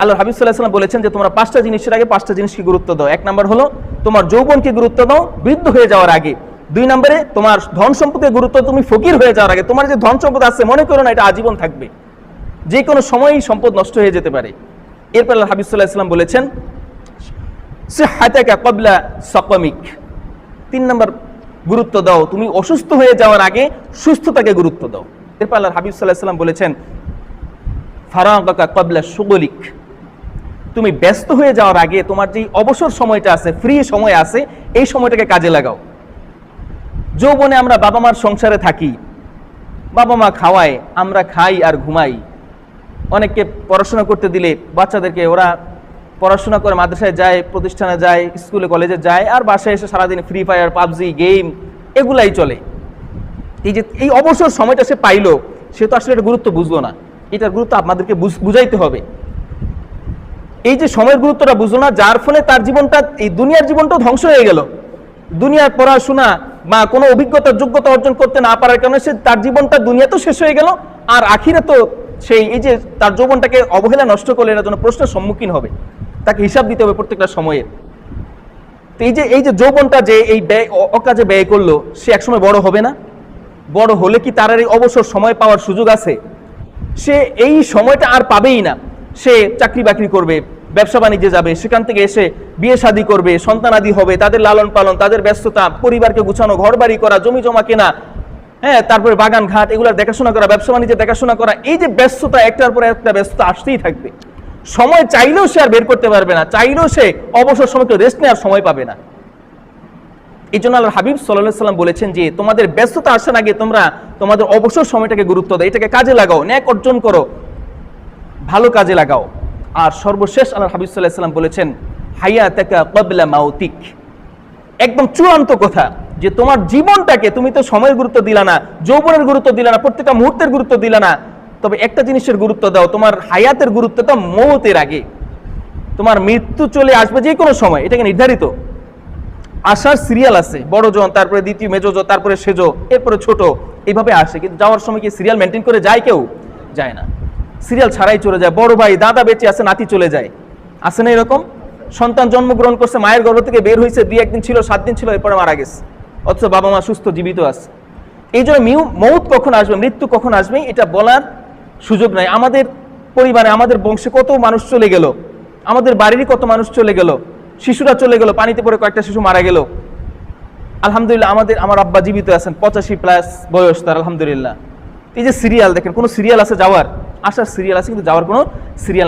আল্লাহ হাবিব সাল্লাল্লাহু আলাইহি ওয়াসাল্লাম বলেছেন যে তোমরা পাঁচটা জিনিসের আগে পাঁচটা জিনিসকে গুরুত্ব দাও। এক নাম্বার হলো তোমার যৌবনকে গুরুত্ব দাও বৃদ্ধ হয়ে যাওয়ার আগে। দুই নম্বরে তোমার ধন সম্পদের গুরুত্ব তুমি ফকির হয়ে যাওয়ার আগে। তোমার যে ধন সম্পদ আছে মনে করো না এটা আজীবন থাকবে, যে কোনো সময়ই সম্পদ নষ্ট হয়ে যেতে পারে। এরপর আল্লাহ হাবিব সাল্লাল্লাহু আলাইহি ওয়াসাল্লাম বলেছেন সিহহাতাকা ক্বাবলা সাকামিক। তিন নম্বর গুরুত্ব দাও তুমি অসুস্থ হয়ে যাওয়ার আগে সুস্থতাকে গুরুত্ব দাও। এরপর আল্লাহ হাবিব সাল্লাল্লাহু আলাইহি ওয়াসাল্লাম বলেছেন ফারাগাকা ক্বাবলা শুগলিক। তুমি ব্যস্ত হয়ে যাওয়ার আগে তোমার যে অবসর সময়টা আছে, ফ্রি সময় আছে, এই সময়টাকে কাজে লাগাও। যৌবনে আমরা বাবা মার সংসারে থাকি, বাবা মা খাওয়ায়, আমরা খাই আর ঘুমাই। অনেককে পড়াশোনা করতে দিলে বাচ্চাদেরকে ওরা পড়াশোনা করে মাদ্রাসায় যায়, প্রতিষ্ঠানে যায়, স্কুলে কলেজে যায়, আর বাসায় এসে সারাদিন ফ্রি ফায়ার, পাবজি, গেম এগুলাই চলে। এই যে এই অবসর সময়টা সে পাইলো, সে তো আসলে এটা গুরুত্ব বুঝলো না। এটার গুরুত্ব আপনাদেরকে বুঝাইতে হবে। এই যে সময়ের গুরুত্বটা বুঝলো না, যার ফলে তার জীবনটা, এই দুনিয়ার জীবনটাও ধ্বংস হয়ে গেল। দুনিয়ার পড়াশোনা বা কোনো অভিজ্ঞতা যোগ্যতা অর্জন করতে না পারার কারণে সে তার জীবনটা দুনিয়াতেও শেষ হয়ে গেল, আর আখিরাতেও সেই এই যে তার যৌবনটাকে অবহেলা নষ্ট করলে এর জন্য প্রশ্নের সম্মুখীন হবে, তাকে হিসাব দিতে হবে প্রত্যেকটা সময়ের। তো এই যে যৌবনটা যে এই ব্যয় অকাজে ব্যয় করলো, সে একসময় বড় হবে না? বড় হলে কি তার এই অবসর সময় পাওয়ার সুযোগ আছে? সে এই সময়টা আর পাবেই না। সে চাকরি বাকরি করবে, ব্যবসা বাণিজ্যে যাবে, সেখান থেকে এসে বিয়ে শাদী করবে, সন্তানাদি হবে, তাদের লালন পালন, তাদের ব্যস্ততা, পরিবারকে গুছানো, ঘর বাড়ি করা, জমি জমা কেনা, হ্যাঁ, তারপরে বাগান ঘাট এগুলোর দেখাশোনা করা, ব্যবসা বাণিজ্যে দেখাশোনা করা। এই যে ব্যস্ততা, একটার পর একটা ব্যস্ততা আসতেই থাকবে। সময় চাইলেও সে আর বের করতে পারবে না, চাইলেও সে অবসর সময়কে রেস্ট নেওয়ার সময় পাবে না। এই জন্য আল্লাহ হাবিব সাল্লাল্লাহু আলাইহি ওয়াসাল্লাম বলেছেন যে তোমাদের ব্যস্ততা আসার আগে তোমরা তোমাদের অবসর সময়টাকে গুরুত্ব দাও, এটাকে কাজে লাগাও, ন্যাক অর্জন করো, ভালো কাজে লাগাও। আর সর্বশেষ আল্লাহ হাবিব সাল্লাল্লাহু আলাইহি ওয়াসাল্লাম বলেছেন হায়াতাকা ক্বাবলা মাউতিক। একদম চূড়ান্ত কথা, যে তোমার জীবনটাকে তুমি তো সময়ের গুরুত্ব দিলা না, যৌবনের গুরুত্ব দিলা না, প্রত্যেকটা মুহূর্তের গুরুত্ব দিলা না, তবে একটা জিনিসের গুরুত্ব দাও, তোমার হায়াতের গুরুত্ব দাও মওতের আগে। তোমার মৃত্যু চলে আসবে যে কোনো সময়, এটাকে নির্ধারিত। আসার সিরিয়াল আছে, বড় জন, তারপরে দ্বিতীয় মেজো জন, তারপরে সেজো, এরপরে ছোট, এইভাবে আসে। কিন্তু যাওয়ার সময় কি সিরিয়াল মেনটেন করে যায়? কেউ যায় না, সিরিয়াল ছাড়াই চলে যায়। বড় ভাই, দাদা বেঁচে আছে, নাতি চলে যায়, আছে না এরকম? সন্তান জন্মগ্রহণ করছে, মায়ের গর্ভ থেকে বের হয়েছে, 2-1 দিন ছিল, 7 দিন ছিল, এরপরে মারা গেছে, অথচ বাবা মা সুস্থ জীবিত আছে। এই জন্য মৌত কখন আসবে, মৃত্যু কখন আসবে, এটা বলার সুযোগ নাই। আমাদের পরিবারে, আমাদের বংশে কত মানুষ চলে গেল, আমাদের বাড়িরই কত মানুষ চলে গেল, শিশুরা চলে গেল, পানিতে পড়ে কয়েকটা শিশু মারা গেল। আলহামদুলিল্লাহ আমার আব্বা জীবিত আছেন, 85+ বয়স তার, আলহামদুলিল্লাহ। এই যে সিরিয়াল দেখেন, কোনো সিরিয়াল আছে যাওয়ার? আসার সিরিয়াল আছে, কিন্তু যাওয়ার কোনো সিরিয়াল